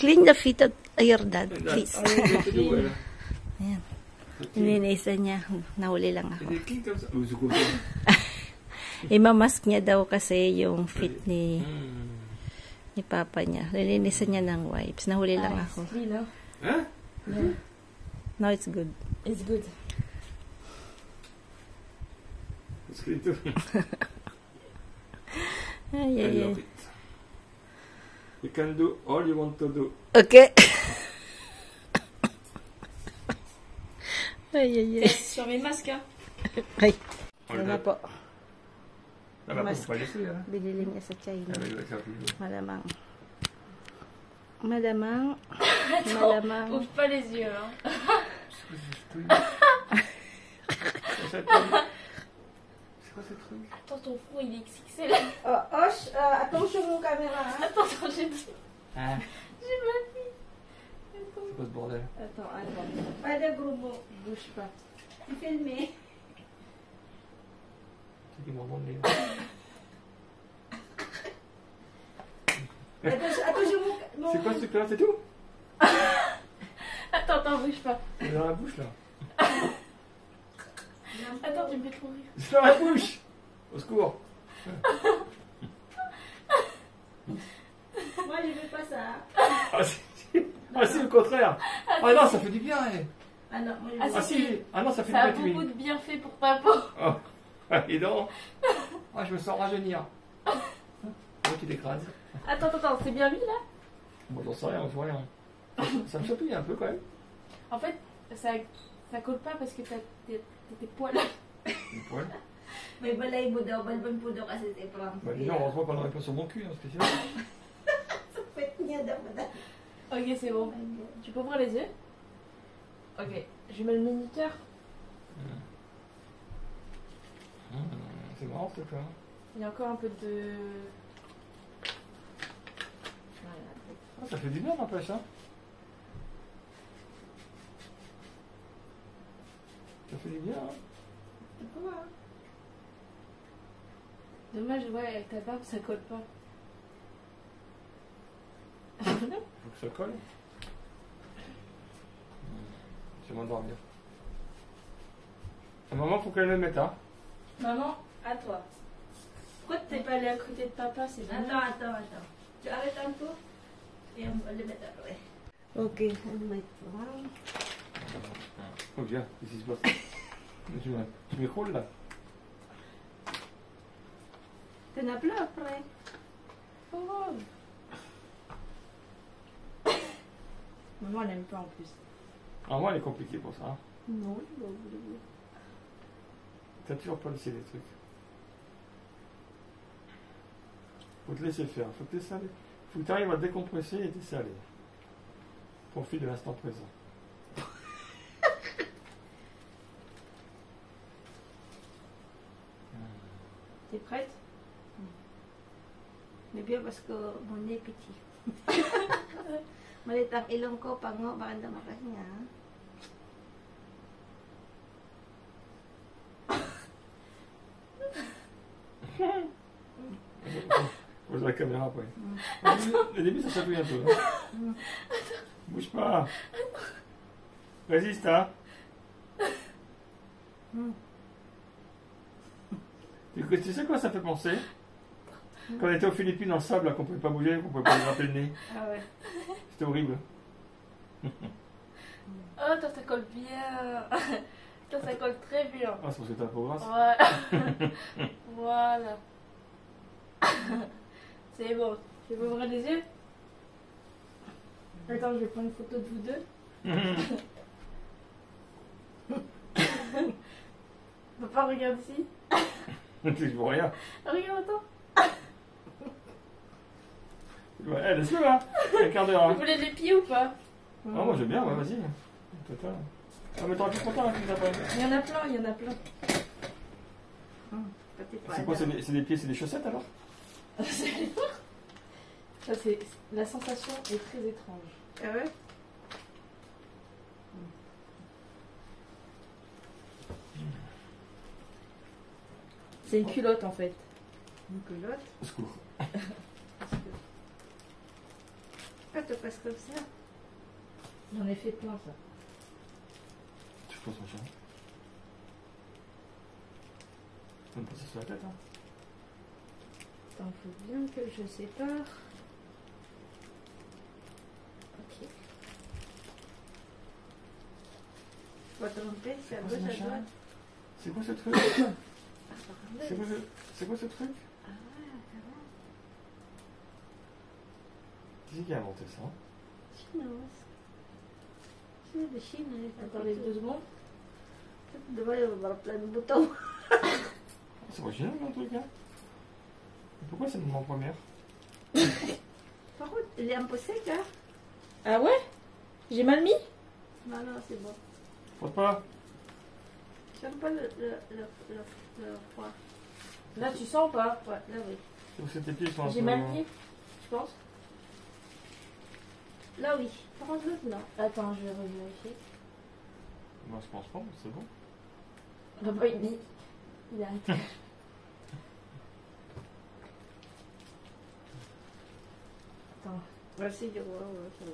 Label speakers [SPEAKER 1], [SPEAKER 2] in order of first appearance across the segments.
[SPEAKER 1] Clean the feet at your dad, please.
[SPEAKER 2] Ah, oui, je te dis, ouais.
[SPEAKER 1] Ayan. Nilinisan niya. Nahuli lang ako.
[SPEAKER 2] Elle est clean comme ça. Oh, c'est quoi ça?
[SPEAKER 1] Imamask niya daw kasi yung feet ni papa niya. Nilinisan niya ng wipes. Nahuli lang ako.
[SPEAKER 3] Clean, huh?
[SPEAKER 2] Hein?
[SPEAKER 3] Yeah.
[SPEAKER 1] No, it's good.
[SPEAKER 3] It's good.
[SPEAKER 2] It's clean too.
[SPEAKER 1] Ay,
[SPEAKER 2] I
[SPEAKER 1] ay, ay.
[SPEAKER 2] love it. You can do all you want to do.
[SPEAKER 1] Okay. Ay, ay, ay.
[SPEAKER 3] Sur mes masques, hein?
[SPEAKER 1] Ay.
[SPEAKER 2] On
[SPEAKER 1] Ano
[SPEAKER 2] l'a-
[SPEAKER 1] na po.
[SPEAKER 2] Ah bah,
[SPEAKER 1] Masque.
[SPEAKER 2] faut pas laisser, hein.
[SPEAKER 1] Binili niya sa China.
[SPEAKER 2] Avec la cartouche.
[SPEAKER 1] Malamang. Malamang.
[SPEAKER 3] Attends,
[SPEAKER 1] Malamang.
[SPEAKER 3] ouvre pas les yeux, hein.
[SPEAKER 2] C'est quoi ce truc?
[SPEAKER 3] Attends, ton front, il est XXL.
[SPEAKER 1] Attention mon caméra.
[SPEAKER 3] Attends, j'ai dit.
[SPEAKER 2] Ah,
[SPEAKER 3] J'ai mal dit.
[SPEAKER 2] c'est quoi ce bordel?
[SPEAKER 3] Attends, attends.
[SPEAKER 1] Pas de gros mots.
[SPEAKER 3] Bouge pas.
[SPEAKER 1] Filmé.
[SPEAKER 2] C'est qui m'en demande les...
[SPEAKER 1] Attention mon...
[SPEAKER 2] C'est quoi ce truc là? C'est tout?
[SPEAKER 3] Attends, bouge pas.
[SPEAKER 2] C'est dans la bouche là.
[SPEAKER 3] Attends, tu me fais trop rire.
[SPEAKER 2] C'est dans la bouche! Au secours!
[SPEAKER 1] Moi je veux pas ça.
[SPEAKER 2] Ah si, ah, si, le contraire! Ah non, ça fait du bien! Eh.
[SPEAKER 1] Ah non, moi je
[SPEAKER 3] Ah,
[SPEAKER 1] veux
[SPEAKER 2] Ah
[SPEAKER 3] si,
[SPEAKER 2] si! Ah non, ça fait
[SPEAKER 3] Ça a
[SPEAKER 2] du bien,
[SPEAKER 3] beaucoup
[SPEAKER 2] Timmy.
[SPEAKER 3] de bienfaits pour ta peau.
[SPEAKER 2] Oh, ah, dis donc! Ah, je me sens rajeunir. Moi qui t'écrase.
[SPEAKER 3] Attends, c'est bien mis là?
[SPEAKER 2] Bon, j'en sais rien, je vois rien. Ça me chatouille un peu quand même.
[SPEAKER 3] En fait, ça colle pas parce que t'as tes poils.
[SPEAKER 2] Les poils.
[SPEAKER 1] May balay mo daw, balban po daw kasi si Frank.
[SPEAKER 2] Bah dis donc, heureusement qu'on n'aurait pas sur mon cul, hein, spécialement.
[SPEAKER 1] Sapit niya daw madami.
[SPEAKER 3] Ok, c'est bon. Tu peux ouvrir les yeux? Ok, je mets le moniteur.
[SPEAKER 2] C'est marrant ce truc là.
[SPEAKER 3] Il y a encore un peu de...
[SPEAKER 2] Ah, ça fait du bien n'empêche, hein. Ça fait du bien, hein.
[SPEAKER 3] Dommage, ouais, avec ta barbe, ça colle pas.
[SPEAKER 2] Faut que ça colle. Je vais m'endormir. Maman, faut qu'elle le mette, hein.
[SPEAKER 3] Maman, à toi. Pourquoi t'es pas allée à côté de papa? C'est bien.
[SPEAKER 1] Attends. Tu arrêtes un peu. Et on va le mettre après. Ok, on va mettre Frank.
[SPEAKER 2] Oh bien, qu'est-ce qui se passe? Tu m'écroules là.
[SPEAKER 1] T'en as plein après.
[SPEAKER 3] Oh. Maman, elle aime pas en plus.
[SPEAKER 2] Ah, moi, elle est compliquée pour ça. Hein.
[SPEAKER 1] Non,
[SPEAKER 2] T'as toujours pas laissé les trucs. Faut te laisser faire, faut te laisser aller. Faut que tu arrives à décompresser et te laisser aller. Profite de l'instant présent.
[SPEAKER 1] T'es prête? Mais bien parce que mon nez est petit. Malit ang ilong ko, pango, baka na makahinga.
[SPEAKER 2] Pose la caméra après. Au début, ça chatouille un peu. Hein. Bouge pas. Résiste, hein. Tu sais quoi ça fait penser? Quand on était aux Philippines dans le sable, là, qu'on pouvait pas bouger, qu'on pouvait pas gratter le nez.
[SPEAKER 1] Ah ouais.
[SPEAKER 2] C'était horrible.
[SPEAKER 3] Oh, toi, ça colle bien. Toi, ça colle très bien.
[SPEAKER 2] Ah, c'est parce que t'as la peau grasse.
[SPEAKER 3] Ouais. Voilà. C'est bon. Tu veux ouvrir les yeux? Attends, je vais prendre une photo de vous deux. Papa, regarde ici.
[SPEAKER 2] Tu vois rien.
[SPEAKER 3] Regarde, attends.
[SPEAKER 2] Ouais, laisse-le là. Un quart d'heure.
[SPEAKER 3] Vous
[SPEAKER 2] Hein.
[SPEAKER 3] voulez les pieds ou pas?
[SPEAKER 2] Ah, moi j'aime bien, ouais, vas-y. Total. Ah, mais t'aurais pu content là, tu t'as pas.
[SPEAKER 3] Il y en a plein, il y en a plein.
[SPEAKER 2] C'est quoi, c'est des pieds, c'est des chaussettes alors?
[SPEAKER 3] Vous allez voir. Ça, c'est... La sensation est très étrange.
[SPEAKER 1] Ah ouais?
[SPEAKER 3] C'est une culotte en fait.
[SPEAKER 1] Une culotte.
[SPEAKER 2] Au secours.
[SPEAKER 3] Quand tu passes comme ça.
[SPEAKER 4] J'en ai fait plein, ça.
[SPEAKER 2] Tu poses mon chat. Tu peux me passer sur la tête, hein.
[SPEAKER 3] Attends, faut bien que je sépare. Ok. Faut tromper, c'est à
[SPEAKER 2] C'est quoi
[SPEAKER 3] gauche,
[SPEAKER 2] ce
[SPEAKER 3] à
[SPEAKER 2] machin
[SPEAKER 3] droite.
[SPEAKER 2] C'est quoi ce truc? C'est quoi ce truc?
[SPEAKER 3] Ah ouais, carrément.
[SPEAKER 2] Qui c'est qui a inventé ça?
[SPEAKER 3] Chinoise. C'est de Chine, elle est
[SPEAKER 4] Attendez 2 secondes.
[SPEAKER 3] Devant, il va y avoir plein de boutons.
[SPEAKER 2] C'est original, le truc, hein. Pourquoi c'est mon première?
[SPEAKER 3] Par contre, il est un peu sec, hein.
[SPEAKER 4] Ah ouais? J'ai mal mis?
[SPEAKER 3] Non, non, c'est bon.
[SPEAKER 2] Frotte pas.
[SPEAKER 3] J'aime pas le froid.
[SPEAKER 4] Là, tu sens pas?
[SPEAKER 3] Ouais, là, oui.
[SPEAKER 2] C'est parce que tes pieds sont un peu...
[SPEAKER 4] J'ai mal mis, je pense.
[SPEAKER 3] Là, oui. Par contre, l'autre, non.
[SPEAKER 4] Attends, je vais revérifier.
[SPEAKER 2] Moi, je pense pas, mais c'est bon.
[SPEAKER 4] On va pas une bille. Il a arrêté. Attends.
[SPEAKER 3] Merci, je vois, ouais, c'est bon.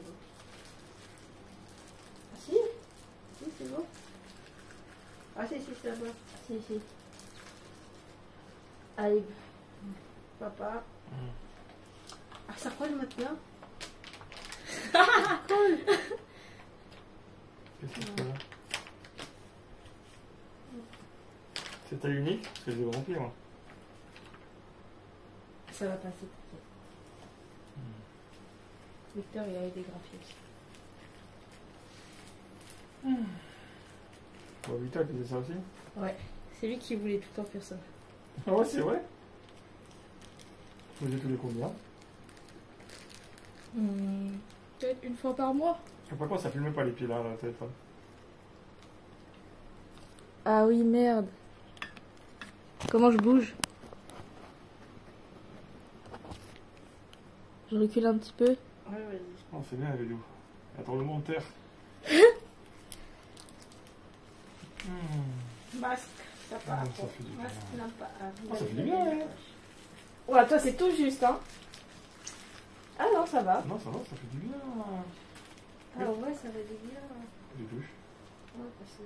[SPEAKER 4] Ah, si?
[SPEAKER 3] Oui, c'est bon. Ah, si, ça va.
[SPEAKER 4] Si, si. Allez.
[SPEAKER 3] Papa.
[SPEAKER 2] Mm.
[SPEAKER 3] Ah, ça colle maintenant.
[SPEAKER 2] Qu'est-ce que c'est là? C'est taille unique? Parce que je l'ai rempli, moi.
[SPEAKER 4] Ça va passer, t'inquiète. Victor, il a eu des graphies aussi.
[SPEAKER 2] Bon, Victor, il faisait ça aussi?
[SPEAKER 4] Ouais. C'est lui qui voulait tout le temps faire ça.
[SPEAKER 2] Ah ouais, c'est vrai? Vous faisiez tous les combien?
[SPEAKER 4] Peut-être une fois par mois.
[SPEAKER 2] Par contre, ça filmait pas les pieds là, le téléphone.
[SPEAKER 4] Ah oui, merde. Comment je bouge? Je recule un petit peu.
[SPEAKER 3] Ouais, vas-y.
[SPEAKER 2] Oh, c'est bien la vidéo. Attends, le monde de terre.
[SPEAKER 3] Masque, ça
[SPEAKER 2] Ah,
[SPEAKER 3] part.
[SPEAKER 2] ça fait du bien.
[SPEAKER 3] Masque n'a pas.
[SPEAKER 2] Ah, ça fait du bien, hein.
[SPEAKER 4] Ouais, toi, c'est tout juste, hein. Ah non, ça va.
[SPEAKER 2] Non, ça va, ça fait du bien.
[SPEAKER 3] Ah ouais, ça va du bien.
[SPEAKER 2] Du douche.
[SPEAKER 3] Ouais, parce que.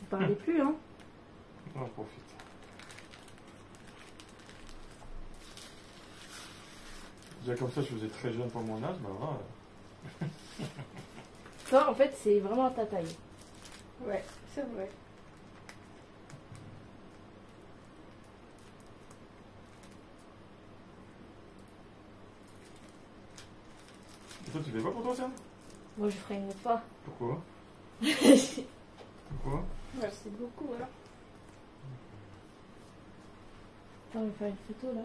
[SPEAKER 4] Vous parlez plus, hein.
[SPEAKER 2] On en profite. Déjà comme ça, je faisais très jeune pour mon âge, bah voilà.
[SPEAKER 4] Toi, en fait, c'est vraiment ta taille.
[SPEAKER 3] Ouais, c'est vrai.
[SPEAKER 2] Et toi, tu fais pas pour toi, ça?
[SPEAKER 4] Moi, je ferai une autre fois.
[SPEAKER 2] Pourquoi? Pourquoi?
[SPEAKER 3] Merci beaucoup, hein.
[SPEAKER 4] Attends, on va faire une photo, là.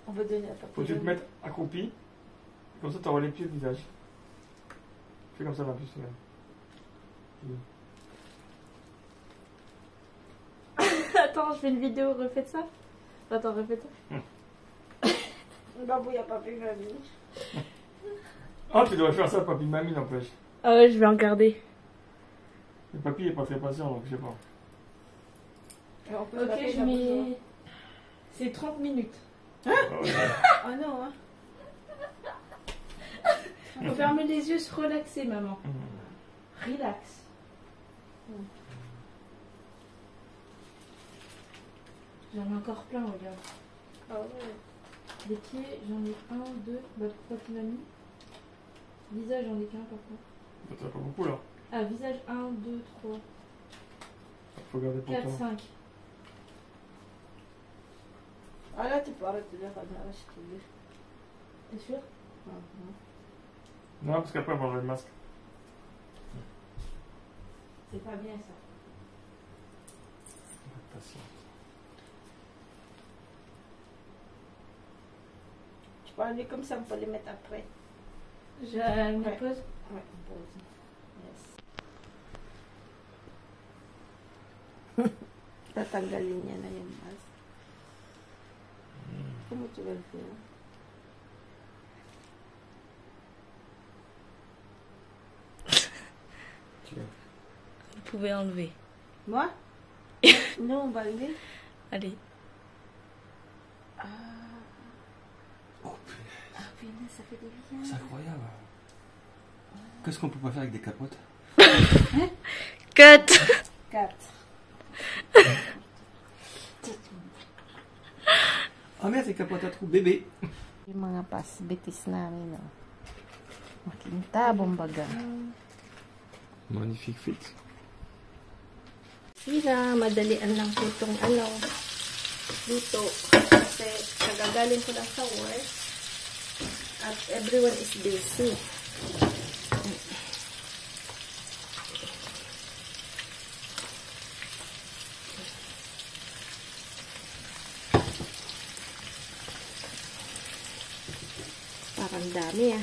[SPEAKER 3] On va donner à papa.
[SPEAKER 2] Faut que tu te mettes accroupi. Comme ça, tu auras les pieds au visage. Fais comme ça, là, plus
[SPEAKER 4] Attends, je fais une vidéo, refaites ça. Attends, répète ça.
[SPEAKER 3] Babou, il n'y a pas pu mamie.
[SPEAKER 2] Ah, tu devrais faire ça, papy mamie, n'empêche.
[SPEAKER 4] Ah ouais, je vais en garder.
[SPEAKER 2] Le papy est pas très patient, donc je sais pas.
[SPEAKER 3] On peut
[SPEAKER 4] Ok,
[SPEAKER 3] taper
[SPEAKER 4] je
[SPEAKER 3] la
[SPEAKER 4] mets...
[SPEAKER 3] bouche.
[SPEAKER 4] C'est 30 minutes.
[SPEAKER 2] Ah ouais.
[SPEAKER 3] Ah non, hein.
[SPEAKER 4] Faut fermer les yeux, se relaxer, maman.
[SPEAKER 2] Mmh.
[SPEAKER 4] Relax. J'en ai encore plein, regarde.
[SPEAKER 3] Ah ouais.
[SPEAKER 4] Les pieds, j'en ai 1, 2. Bah, pourquoi tu l'as mis? Visage, j'en ai qu'un par contre.
[SPEAKER 2] Bah, t'as pas beaucoup, là.
[SPEAKER 4] Ah, visage 1, 2, 3,
[SPEAKER 2] Faut garder pour
[SPEAKER 4] 4,
[SPEAKER 2] toi.
[SPEAKER 4] 5.
[SPEAKER 3] Ah là, tu peux arrêter de faire de la si tu veux.
[SPEAKER 4] T'es sûr?
[SPEAKER 2] Non, parce qu'après, on va enlever le masque.
[SPEAKER 4] C'est pas bien ça.
[SPEAKER 2] Faut être patient.
[SPEAKER 3] Tu peux aller comme ça, on peut les mettre après.
[SPEAKER 4] Je me
[SPEAKER 3] Ouais.
[SPEAKER 4] pose.
[SPEAKER 3] Ouais, on pose. Yes. Tatanggalin niya na yung mask. Comment tu vas le faire?
[SPEAKER 2] Tu vois.
[SPEAKER 1] pouvez enlever.
[SPEAKER 5] Moi? Non, on va lever.
[SPEAKER 1] Allez.
[SPEAKER 2] Oh,
[SPEAKER 5] Ah, punaise, ça fait des liens.
[SPEAKER 2] c'est incroyable. Qu'est-ce qu'on peut pas faire avec des capotes?
[SPEAKER 1] Cut!
[SPEAKER 5] 4.
[SPEAKER 2] Ah merde, c'est capote à trou, bébé.
[SPEAKER 5] Yung mga pasbitis namin, no. Makintabong baga.
[SPEAKER 2] Magnifique fit.
[SPEAKER 1] Sira, madalian lang po itong luto. Kasi kagagaling ko lang sa work. At everyone is busy. Parang dami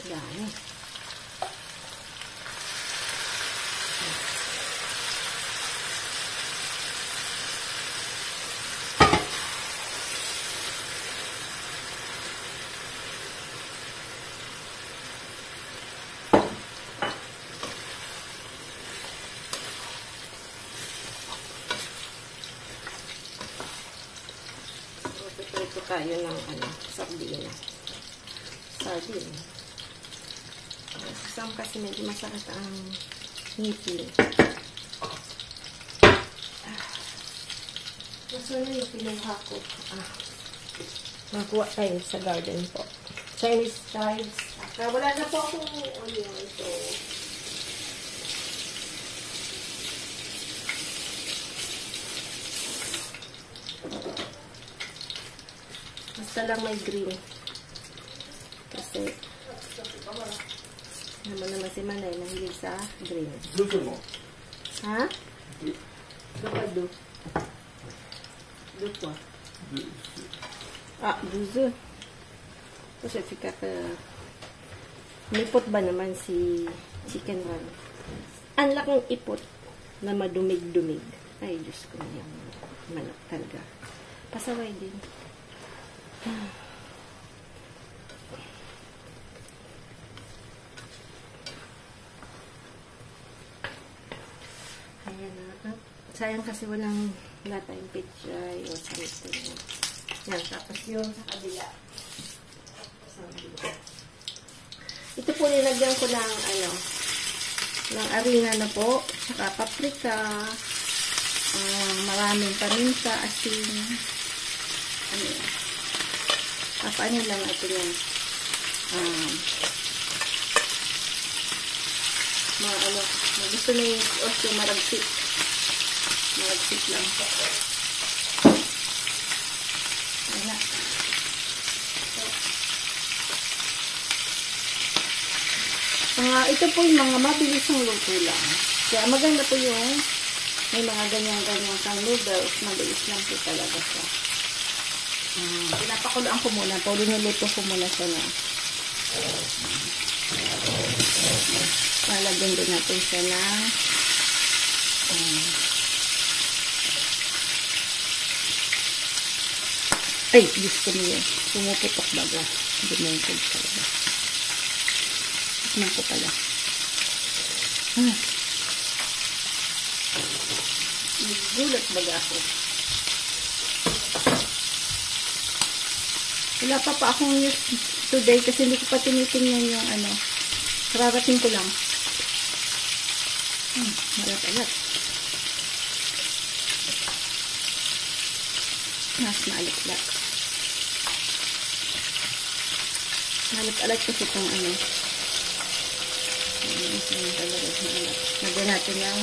[SPEAKER 1] Dami. Ito tayo ng sardina. Sam kasi medyo masakit ang ngipin. Gusto na yung pinuha ko. Magkuha tayo sa garden po. Chinese chives. Wala na po akong onion. So, basta lang may green. Kasi naman si Manay nahilig sa green.
[SPEAKER 2] Deux seulement.
[SPEAKER 1] Ha? Deux. Deux quoi? Douze. Kasi fika ka may ipot ba naman si chicken one? Ang laking ipot na madumig-dumig. Ay, Diyos ko na yung manok talaga. Pasaway din. Ayan na. Sayang kasi wala tayong pichay o something. Yan, tapos yung sa kabila. Ito po nilagyan ko ng ng harina na po, saka paprika, maraming paminta, asin, paano lang ito yan, gusto na yung oso maragsik lang po. Ayan. Ito po yung mga mabilisang luto lang. Kaya maganda po yung may mga ganyan-ganyan kang noodles. Mabilis lang po talaga siya. Pinapakuloan ko muna. Pwede nuluto ko muna siya na. Lalagyan din natin siya na ay, gusto mo yun. Pumuputok baga. Dumungkod talaga. Tignan ko pala. Gulat baga ako. Wala pa akong use today kasi hindi ko pa tinitingnan yung kararating ko lang. Malat-alat. Mas maalat-alat. Maalat-alat kasi itong Lagyan natin yung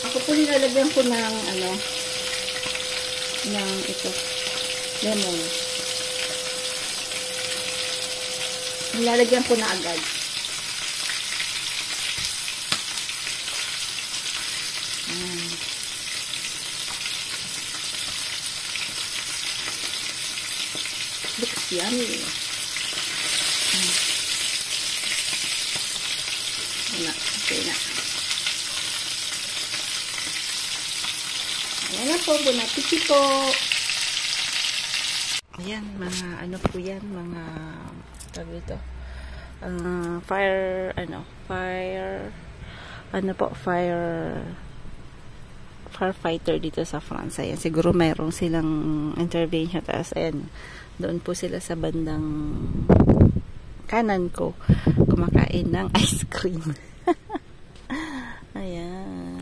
[SPEAKER 1] ako po nilalagyan ko ng ng ito lemon. Nilalagyan ko na agad. Looks yummy. Ayan na po, bon appetit po. Ayan, mga ano po yan, mga tawag ito. Firefighter dito sa France. Ayan, siguro mayroong silang intervention. Tapos, ayan, doon po sila sa bandang kanan ko kumakain ng ice cream. Ayan.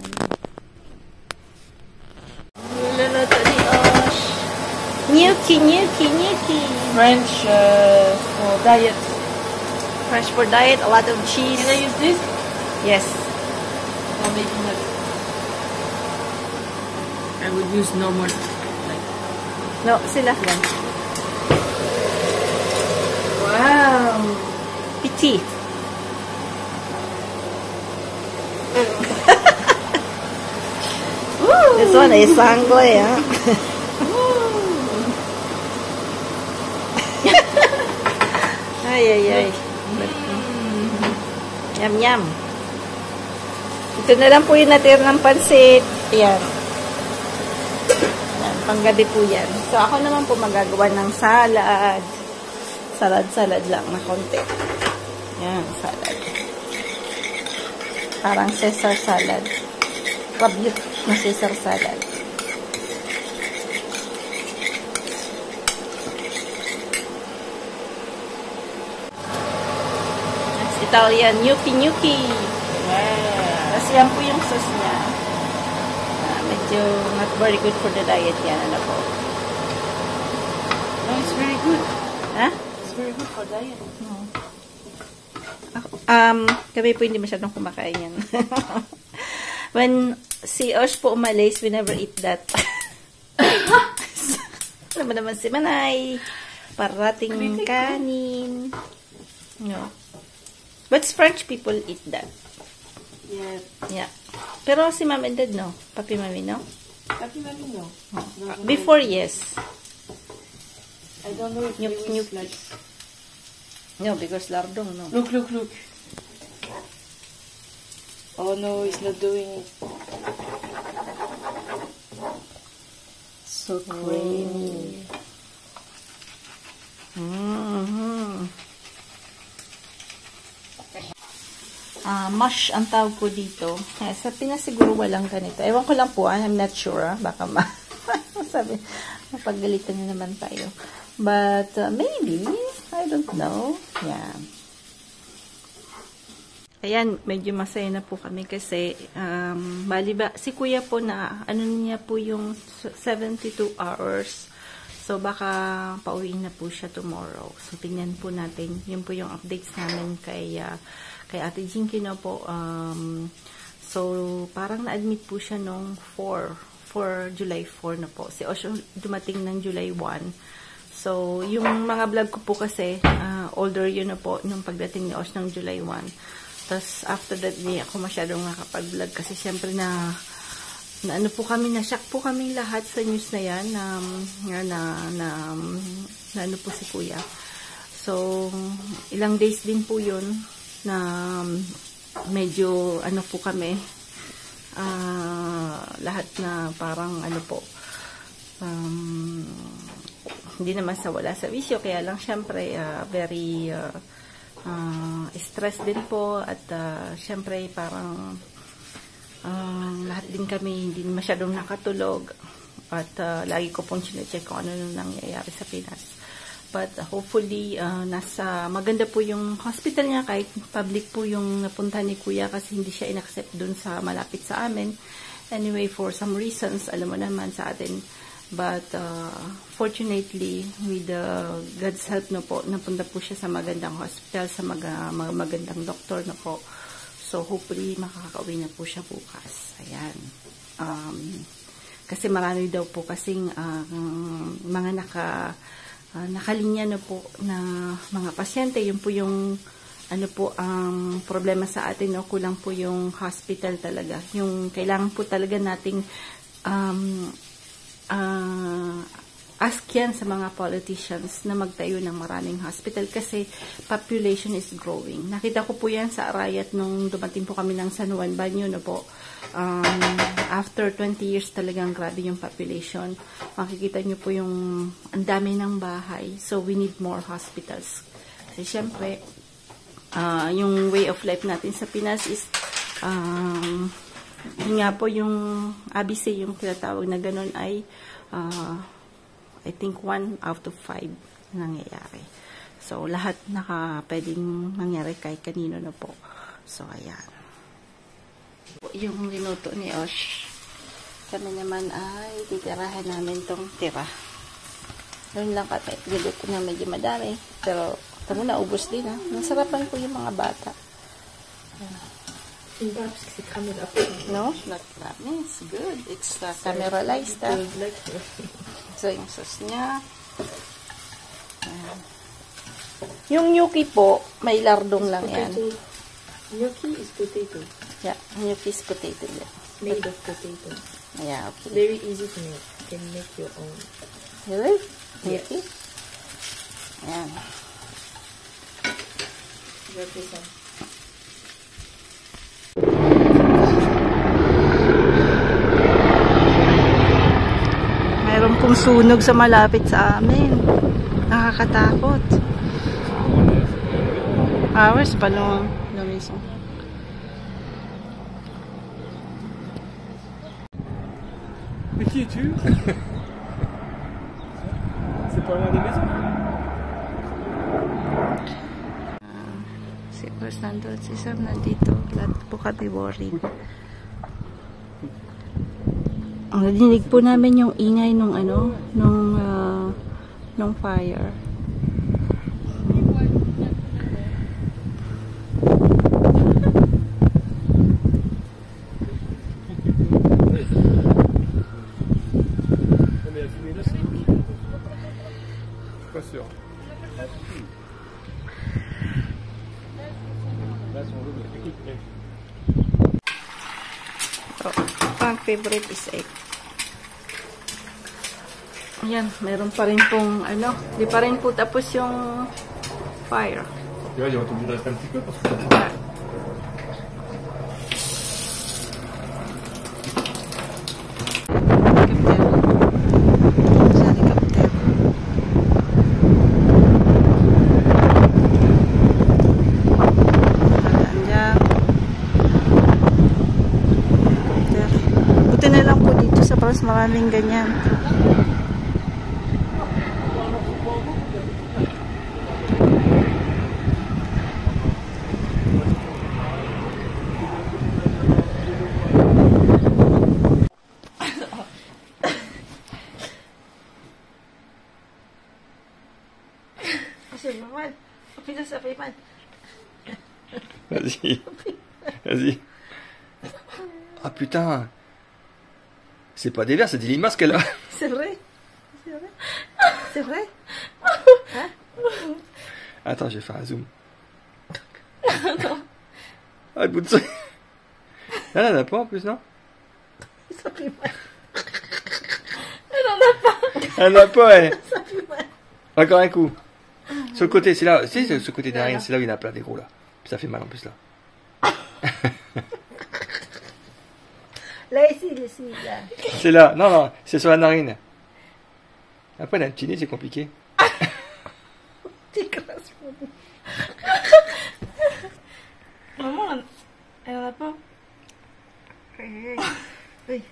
[SPEAKER 1] Luluto ni Osh. Gnocchi.
[SPEAKER 3] French for diet.
[SPEAKER 1] Fresh for diet, a lot of cheese.
[SPEAKER 3] Can I use this?
[SPEAKER 1] Yes.
[SPEAKER 3] I'm making it. I would use normal. Like.
[SPEAKER 1] No, sila lang.
[SPEAKER 3] Wow.
[SPEAKER 1] Piti. This one is sanggoy, ha? Ay. Yum. Ito na lang po yung natira ng pansit. Ayan. Panggabi po yan. So, ako naman po magagawa ng salad. Salad lang na konti. Ayan, salad. Parang Caesar salad. Rabyut na Caesar salad. That's Italian gnocchi. Wow. Tapos yan po yung sauce niya. Medyo not very good for the diet yan. Ano po?
[SPEAKER 3] No, it's very good.
[SPEAKER 1] Ha?
[SPEAKER 3] It's very good for diet.
[SPEAKER 1] Kami po hindi masyadong kumakain yan. When si Osh po umalis, we never eat that. Alam mo naman si Manay. Parating kanin. No. But French people eat that. Yeah. Pero si Mom and Dad, no? Papi, Mami, no?
[SPEAKER 3] Papi, Mami, no.
[SPEAKER 1] Before, yes.
[SPEAKER 3] I don't know if
[SPEAKER 1] Nyuk,
[SPEAKER 3] they
[SPEAKER 1] nyuk.
[SPEAKER 3] use like...
[SPEAKER 1] No, because lardong, no?
[SPEAKER 3] Look. Oh no, he's not doing it.
[SPEAKER 1] So creamy. Mush ang tawag ko dito. Sa Pinas siguro walang ganito. Ewan ko lang po, I'm not sure. Baka sabi, mapagalitan na naman tayo. But maybe, I don't know. Yeah. Ayan, medyo masaya na po kami kasi bali ba, si Kuya po na ano niya po yung 72 hours. So baka pauwiin na po siya tomorrow. So tingnan po natin. Yun po yung updates namin kay Ate Jinky na po. So parang na-admit po siya nung July 4 na po. Si Osho dumating ng July 1. So yung mga vlog ko po kasi older yun na po nung pagdating ni Osh ng July 1. Tapos, after that, di ako masyadong nakapag-vlog kasi syempre na ano po kami, na-shock po kami lahat sa news na yan na ano po si Kuya. So, ilang days din po yun na medyo ano po kami lahat na parang ano po hindi naman sa wala sa bisyo, kaya lang syempre very stress din po at syempre parang lahat din kami hindi masyadong nakatulog at lagi ko pong sinecheck kung ano nang nangyayari sa Pinas, but hopefully nasa maganda po yung hospital niya, kahit public po yung napunta ni Kuya kasi hindi siya inaccept dun sa malapit sa amin anyway for some reasons, alam mo naman sa atin. But fortunately, with God's help na po, napunta po siya sa magandang hospital, sa magandang doktor na po. So hopefully makakauwi na po siya bukas. Ayan. Kasi marami daw po kasing mga nakalinya na po na mga pasyente. Yun po yung ano po ang problema sa atin, no? Kulang po yung hospital talaga. Yung kailangan po talaga nating ask yan sa mga politicians na magtayo ng maraming hospital kasi population is growing. Nakita ko po yan sa Arayat nung dumating po kami ng San Juan Banyo na po. After 20 years talagang grabe yung population. Makikita nyo po yung ang dami ng bahay. So we need more hospitals. Kasi syempre, yung way of life natin sa Pinas is yun nga po yung ABC, yung tinatawag na ganun ay I think 1 out of 5 nangyayari. So, lahat pwedeng mangyari kahit kanino na po. So, ayan. Yung linuto ni Osh. Kami naman ay titirahan namin tong tira. Doon lang kami. Niluto na medyo madami. Pero, ito muna, ubos din ha. Nasarapan ko yung mga bata. No, not cramé. It's good. It's caramelized. So, yung sauce niya. Yung gnocchi po, may lardong lang yan.
[SPEAKER 4] Gnocchi is potato.
[SPEAKER 1] Yeah, gnocchi is potato. Yeah.
[SPEAKER 4] Made of potato.
[SPEAKER 1] Yeah, okay.
[SPEAKER 4] Very easy to make. You can make your own.
[SPEAKER 1] Really?
[SPEAKER 4] Yes.
[SPEAKER 1] Gnocchi? Ayan.
[SPEAKER 4] Represent.
[SPEAKER 1] Mayroon pong sunog sa malapit sa amin. Nakakatakot. Hours pa no mismo.
[SPEAKER 2] Mais qui es-tu? C'est pas loin des maisons.
[SPEAKER 1] Si Boss nandun, si Sam nandito. Lahat po kami worried. Nadinig po namin yung ingay nung nung fire.
[SPEAKER 2] Mais la fumée là, c'est pas sûr. Là, si on veut, écoute,
[SPEAKER 1] Ang favorite is egg. Ayan, meron pa rin pong di pa rin po tapos yung fire.
[SPEAKER 2] tu vois, il va t'obliger de rester un petit peu parce que
[SPEAKER 1] buti na lang po dito sa Paras maraming ganyan.
[SPEAKER 2] Vas-y. Vas-y. Ah putain. C'est pas des verres, c'est des limaces qu'elle a.
[SPEAKER 1] C'est vrai? C'est vrai? C'est vrai? Hein?
[SPEAKER 2] Attends, je vais faire un zoom. Ah, le bout de ça. Elle en a pas en plus, non?
[SPEAKER 1] Ça fait mal.
[SPEAKER 2] Elle en a pas, elle.
[SPEAKER 1] Ça fait mal.
[SPEAKER 2] Encore un coup. Sur le côté, c'est là. Tu sais, ce côté derrière, c'est là où il y en a plein des gros là. Puis ça fait mal en plus là.
[SPEAKER 1] Là, ici, là.
[SPEAKER 2] C'est là. Non, non, c'est sur la narine. Après, elle a un petit nez, c'est compliqué.
[SPEAKER 1] T'es grasse. Maman, elle en a pas. Oui.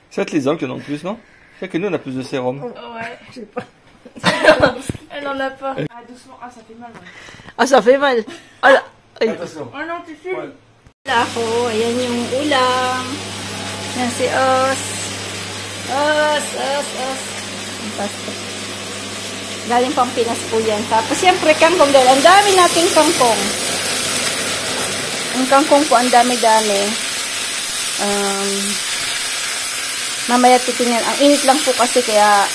[SPEAKER 2] C'est peut-être les hommes qui en ont plus, non? C'est que nous, on a plus de sérum.
[SPEAKER 3] Ouais.
[SPEAKER 1] Je sais pas.
[SPEAKER 3] Elle en a pas. Ah, doucement. Ah, ça fait mal. Ouais.
[SPEAKER 1] Ah, ça fait mal. Oh là. Ay.
[SPEAKER 2] Attention.
[SPEAKER 3] Oh non, tu fumes.
[SPEAKER 2] Ouais.
[SPEAKER 1] Wala ako. Ayan yung ulam. Yan si Os. Os. Ang pasto. Galing pang Pinas po yan. Tapos siyempre kangkong dahil ang dami nating kangkong. Ang kangkong po ang dami-dami. Mamaya titingnan. Ang init lang po kasi kaya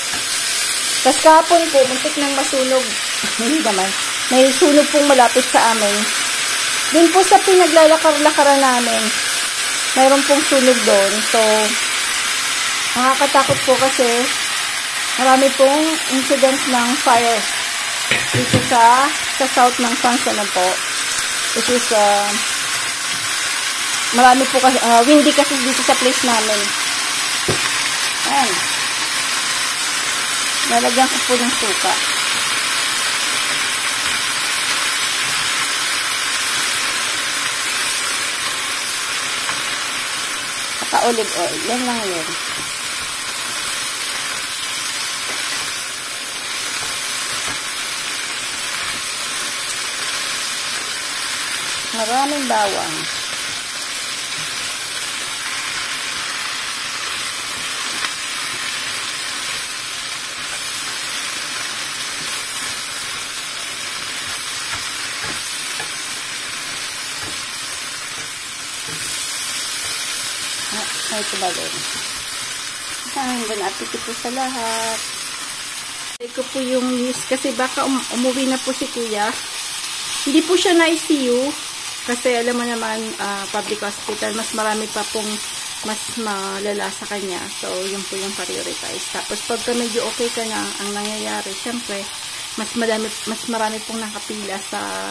[SPEAKER 1] tas kahapon po, muntik nang masunog. Hindi naman. May sunog pong malapit sa amin. Doon po sa pinaglalakar-lakaran namin, mayroon pong sunog doon. So, nakakatakot po kasi
[SPEAKER 5] marami pong incidents ng fire dito sa south ng France na po. Which is, marami po kasi, windy kasi dito sa place namin. Ayan. Nalagyan ko po ng suka. Saka olive oil. Yan lang yun. Maraming bawang. Ito ba din? Bon appetit po sa lahat. Ito po yung news kasi baka umuwi na po si Kuya. Hindi po siya na ICU kasi alam mo naman public hospital, mas marami pa pong mas malala sa kanya. So, yun po yung prioritize. Tapos, pagka medyo okay ka na, ang nangyayari, syempre, mas marami pong nakapila sa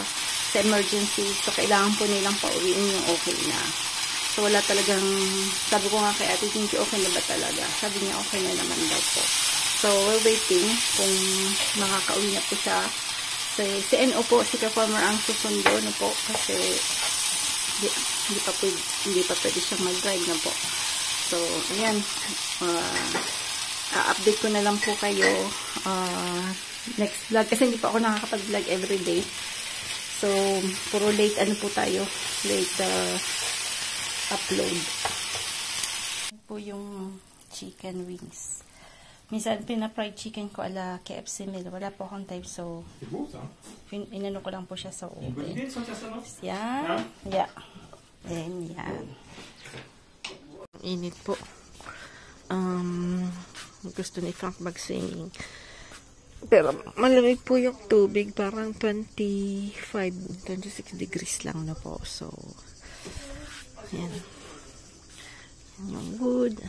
[SPEAKER 5] emergency. So, kailangan po nilang pauwiin yung okay na. So, wala talagang, sabi ko nga kay Ate Jinky, okay na ba talaga? Sabi niya, okay na naman daw po. So, we're waiting kung makakauwi na po siya. So, si NO po, si ka-farmer ang susundo na po kasi hindi pa pwede siyang mag-drive na po. So, ayan. Update ko na lang po kayo next vlog kasi hindi pa ako nakakapag-vlog everyday. So, puro late, po tayo? Late, upload. Po yung chicken wings. Minsan pina-fried chicken ko ala KFC meal. Wala po akong time so inano ko lang po siya sa oven. Yan. Yeah. Then yan. Init po. Gusto ni Frank mag-swimming. Pero malamig po yung tubig. Parang 26 degrees lang na po. So yan. Yung wood.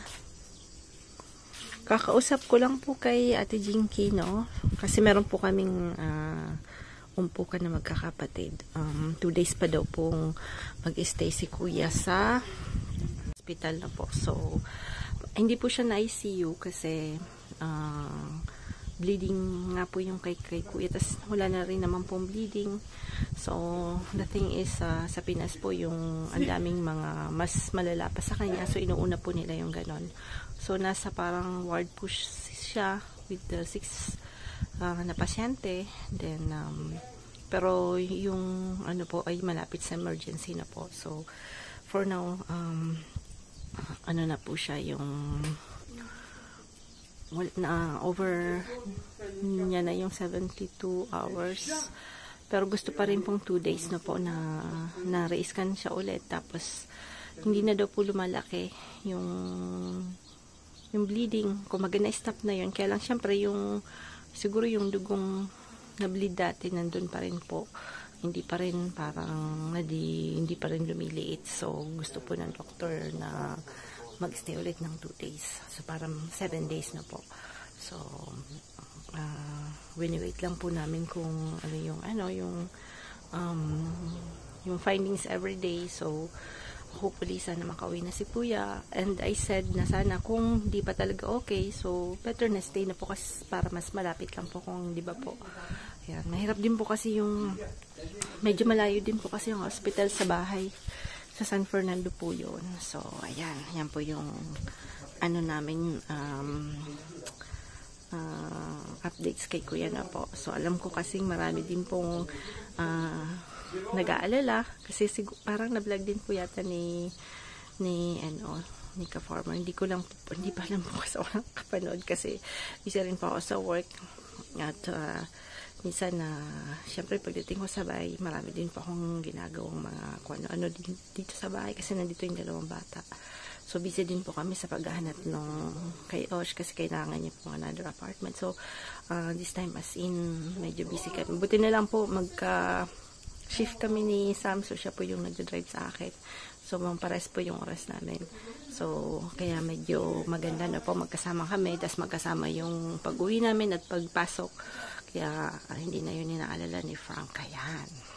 [SPEAKER 5] Kakausap ko lang po kay Ate Jinky, no? Kasi meron po kaming umpukan na magkakapatid. 2 days pa daw pong mag-stay si Kuya sa hospital na po. So, hindi po siya na ICU kasi bleeding nga po yung kay Kuya. Tapos wala na rin naman pong bleeding. So, the thing is, sa Pinas po yung ang daming mga mas malala pa sa kanya. So, inuuna po nila yung ganon. So, nasa parang ward po siya with the 6 na pasyente. Then, pero yung ano po ay malapit sa emergency na po. So, for now, ano na po siya yung over niya na yung 72 hours. Pero gusto pa rin pong 2 days na po na na-re-scan siya ulit. Tapos, hindi na daw po lumalaki yung bleeding. Kung na-stop na yun. Kaya lang, syempre, siguro yung dugong na-bleed dati, nandun pa rin po. Hindi pa rin parang, hindi pa rin lumiliit. So, gusto po ng doktor na mag-stay ulit ng 2 days. So, parang 7 days na po. So, wini-wait lang po namin kung yung findings every day. So, hopefully, sana makauwi na si Kuya. And I said na sana kung di pa talaga okay, so better na stay na po kasi para mas malapit lang po kung di ba po. Ayan, mahirap din po kasi medyo malayo din po kasi yung hospital sa bahay. Sa San Fernando po yun. So, ayan. Yan po yung namin updates kay Kuya na po. So, alam ko kasing marami din pong nag-aalala. Kasi parang na-vlog din po yata ni ka-farmer. Hindi pa lang po kasi ako nakapanood kasi isa rin po ako sa work. At minsan syempre pagdating ko sa bahay, marami din po akong ginagawang mga kung ano din dito sa bahay kasi nandito yung 2 bata. So, busy din po kami sa paghahanap kay Osh kasi kailangan niya po another apartment. So, this time as in, medyo busy kami. Buti na lang po, magka-shift kami ni Sam. So, siya po yung nag-drive sa akin. So, pares po yung oras namin. So, kaya medyo maganda na po magkasama kami, tas magkasama yung pag-uwi namin at pagpasok. Kaya, hindi na yun inaalala ni Frank. Ayan.